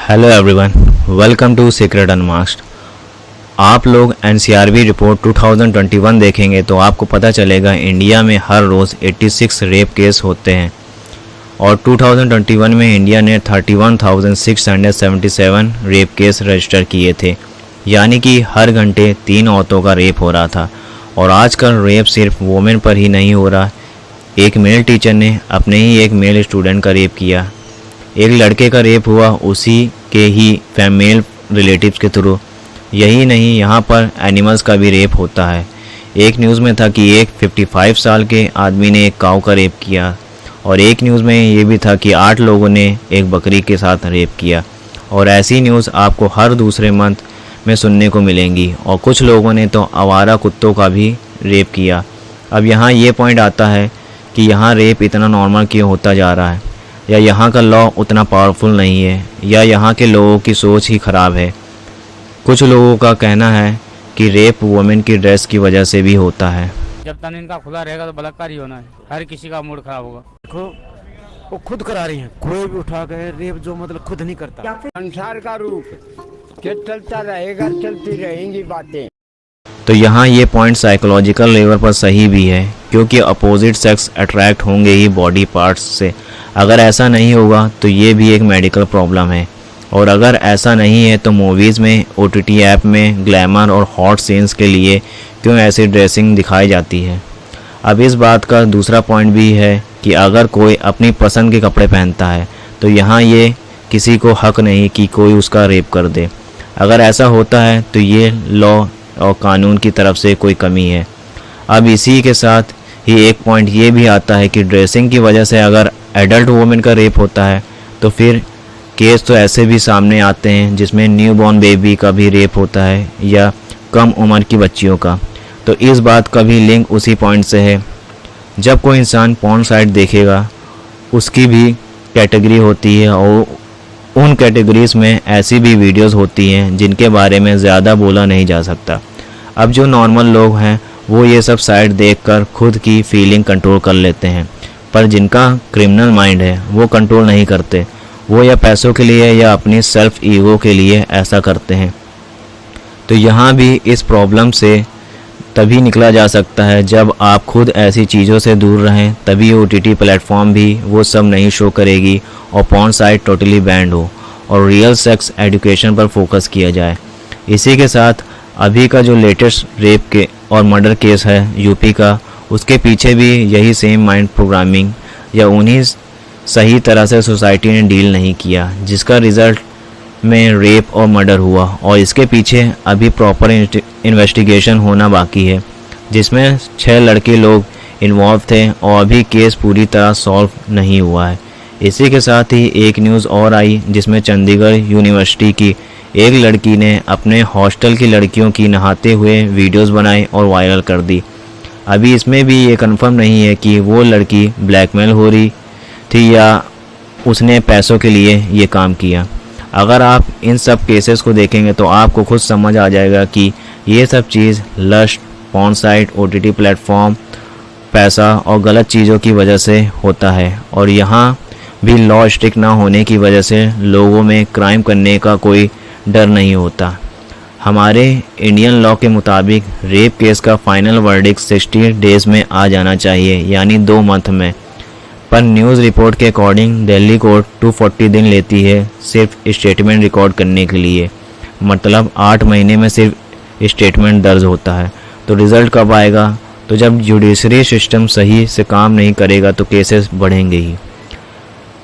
Hello everyone, welcome to secret unmasked. आप लोग NCRB report 2021 देखेंगे तो आपको पता चलेगा इंडिया में हर रोज़ 86 रेप केस होते हैं और 2021 में इंडिया ने 31,677 रेप केस रजिस्टर किए थे, यानी कि हर घंटे 3 औरतों का रेप हो रहा था। और आजकल रेप सिर्फ वुमेन पर ही नहीं हो रहा। एक मेल टीचर ने अपने ही एक मेल स्टूडेंट का रेप किया, एक लड़के का रेप हुआ उसी के ही फीमेल रिलेटिव्स के थ्रू। यही नहीं, यहाँ पर एनिमल्स का भी रेप होता है। एक न्यूज़ में था कि एक 55 साल के आदमी ने एक काऊ का रेप किया और एक न्यूज़ में ये भी था कि 8 लोगों ने एक बकरी के साथ रेप किया। और ऐसी न्यूज़ आपको हर दूसरे मंथ में सुनने को मिलेंगी। और कुछ लोगों ने तो आवारा कुत्तों का भी रेप किया। अब यहाँ ये पॉइंट आता है कि यहाँ रेप इतना नॉर्मल क्यों होता जा रहा है, या यहाँ का लॉ उतना पावरफुल नहीं है, या यहाँ के लोगों की सोच ही ख़राब है। कुछ लोगों का कहना है कि रेप वुमेन की ड्रेस की वजह से भी होता है। जब तक इनका खुला रहेगा तो बलात्कार ही होना है। हर किसी का मूड खराब होगा। देखो वो खुद करा रही हैं, कोई भी उठा गए रेप जो मतलब खुद नहीं करता। संसार का रूप क्या चलता रहेगा, चलती रहेंगी बातें। तो यहाँ ये पॉइंट साइकोलॉजिकल लेवल पर सही भी है, क्योंकि अपोजिट सेक्स अट्रैक्ट होंगे ही बॉडी पार्ट्स से। अगर ऐसा नहीं होगा तो ये भी एक मेडिकल प्रॉब्लम है। और अगर ऐसा नहीं है तो मूवीज़ में, OTT ऐप में ग्लैमर और हॉट सीन्स के लिए क्यों ऐसी ड्रेसिंग दिखाई जाती है। अब इस बात का दूसरा पॉइंट भी है कि अगर कोई अपनी पसंद के कपड़े पहनता है तो यहाँ ये किसी को हक नहीं कि कोई उसका रेप कर दे। अगर ऐसा होता है तो ये लॉ और कानून की तरफ से कोई कमी है। अब इसी के साथ ही एक पॉइंट ये भी आता है कि ड्रेसिंग की वजह से अगर एडल्ट वुमेन का रेप होता है तो फिर केस तो ऐसे भी सामने आते हैं जिसमें न्यूबॉर्न बेबी का भी रेप होता है या कम उम्र की बच्चियों का। तो इस बात का भी लिंक उसी पॉइंट से है। जब कोई इंसान पॉर्न साइट देखेगा उसकी भी कैटेगरी होती है और उन कैटेगरीज में ऐसी भी वीडियोस होती हैं जिनके बारे में ज़्यादा बोला नहीं जा सकता। अब जो नॉर्मल लोग हैं वो ये सब साइट देखकर खुद की फीलिंग कंट्रोल कर लेते हैं, पर जिनका क्रिमिनल माइंड है वो कंट्रोल नहीं करते। वो या पैसों के लिए या अपनी सेल्फ ईगो के लिए ऐसा करते हैं। तो यहाँ भी इस प्रॉब्लम से तभी निकला जा सकता है जब आप खुद ऐसी चीज़ों से दूर रहें, तभी OTT प्लेटफॉर्म भी वो सब नहीं शो करेगी और पॉर्न साइट टोटली बैंड हो और रियल सेक्स एजुकेशन पर फोकस किया जाए। इसी के साथ अभी का जो लेटेस्ट रेप के और मर्डर केस है यूपी का, उसके पीछे भी यही सेम माइंड प्रोग्रामिंग या उन्हीं सही तरह से सोसाइटी ने डील नहीं किया, जिसका रिज़ल्ट में रेप और मर्डर हुआ। और इसके पीछे अभी प्रॉपर इन्वेस्टिगेशन होना बाकी है, जिसमें 6 लड़के लोग इन्वॉल्व थे और अभी केस पूरी तरह सॉल्व नहीं हुआ है। इसी के साथ ही एक न्यूज़ और आई जिसमें चंडीगढ़ यूनिवर्सिटी की एक लड़की ने अपने हॉस्टल की लड़कियों की नहाते हुए वीडियोस बनाई और वायरल कर दी। अभी इसमें भी ये कंफर्म नहीं है कि वो लड़की ब्लैकमेल हो रही थी या उसने पैसों के लिए ये काम किया। अगर आप इन सब केसेस को देखेंगे तो आपको खुद समझ आ जाएगा कि ये सब चीज़ lust, porn site, OTT platform, पैसा और गलत चीज़ों की वजह से होता है। और यहाँ भी लॉ स्ट्रिक्ट ना होने की वजह से लोगों में क्राइम करने का कोई डर नहीं होता। हमारे इंडियन लॉ के मुताबिक रेप केस का फाइनल वर्डिक्ट 60 डेज़ में आ जाना चाहिए, यानी 2 मंथ में। पर न्यूज़ रिपोर्ट के अकॉर्डिंग दिल्ली कोर्ट 240 दिन लेती है सिर्फ स्टेटमेंट रिकॉर्ड करने के लिए। मतलब 8 महीने में सिर्फ स्टेटमेंट दर्ज होता है। तो रिज़ल्ट कब आएगा? तो जब जुडिशरी सिस्टम सही से काम नहीं करेगा तो केसेस बढ़ेंगे ही।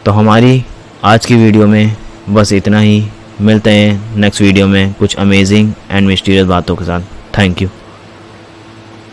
तो हमारी आज की वीडियो में बस इतना ही। मिलते हैं नेक्स्ट वीडियो में कुछ अमेजिंग एंड मिस्टीरियस बातों के साथ। Thank you.